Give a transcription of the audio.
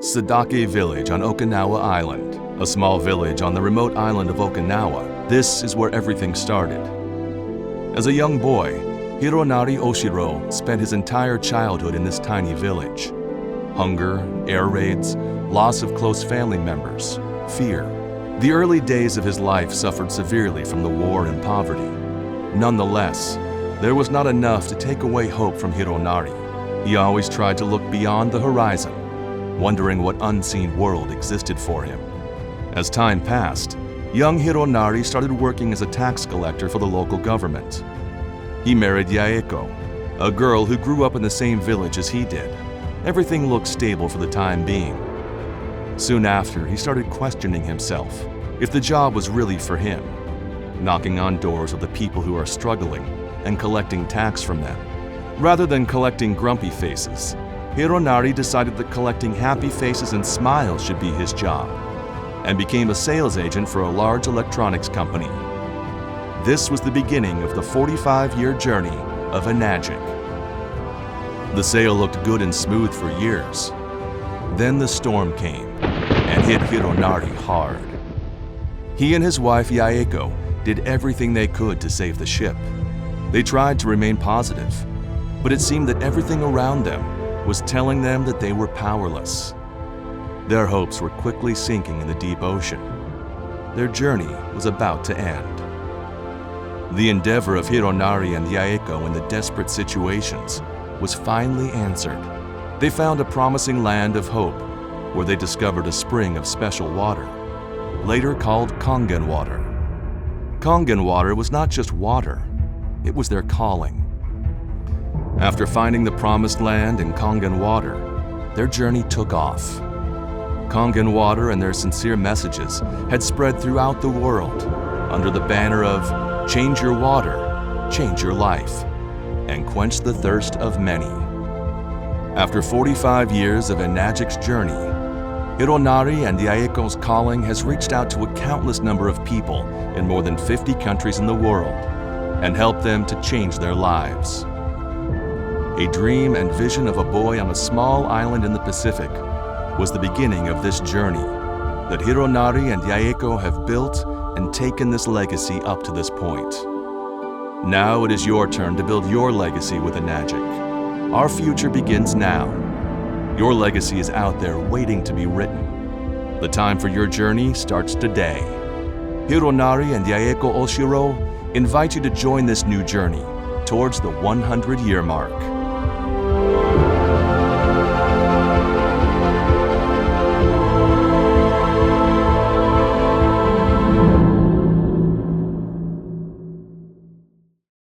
Sadake Village on Okinawa Island, a small village on the remote island of Okinawa. This is where everything started. As a young boy, Hironari Ohshiro spent his entire childhood in this tiny village. Hunger, air raids, loss of close family members, fear. The early days of his life suffered severely from the war and poverty. Nonetheless, there was not enough to take away hope from Hironari. He always tried to look beyond the horizon, wondering what unseen world existed for him. As time passed, young Hironari started working as a tax collector for the local government. He married Yaeko, a girl who grew up in the same village as he did. Everything looked stable for the time being. Soon after, he started questioning himself if the job was really for him, knocking on doors of the people who are struggling and collecting tax from them. Rather than collecting grumpy faces, Hironari decided that collecting happy faces and smiles should be his job, and became a sales agent for a large electronics company. This was the beginning of the 45-year journey of Enagic. The sale looked good and smooth for years. Then the storm came and hit Hironari hard. He and his wife Yaeko did everything they could to save the ship. They tried to remain positive, but it seemed that everything around them was telling them that they were powerless. Their hopes were quickly sinking in the deep ocean. Their journey was about to end. The endeavor of Hironari and Yaeko in the desperate situations was finally answered. They found a promising land of hope where they discovered a spring of special water, later called Kangen Water. Kangen Water was not just water, it was their calling. After finding the promised land in Kangen Water, their journey took off. Kangen Water and their sincere messages had spread throughout the world under the banner of "Change your water, change your life," and quench the thirst of many. After 45 years of Enagic's journey, Hironari and Yaeko's calling has reached out to a countless number of people in more than 50 countries in the world and helped them to change their lives. A dream and vision of a boy on a small island in the Pacific was the beginning of this journey that Hironari and Yaeko have built and taken this legacy up to this point. Now it is your turn to build your legacy with Enagic. Our future begins now. Your legacy is out there waiting to be written. The time for your journey starts today. Hironari and Yaeko Ohshiro invite you to join this new journey towards the 100-year mark.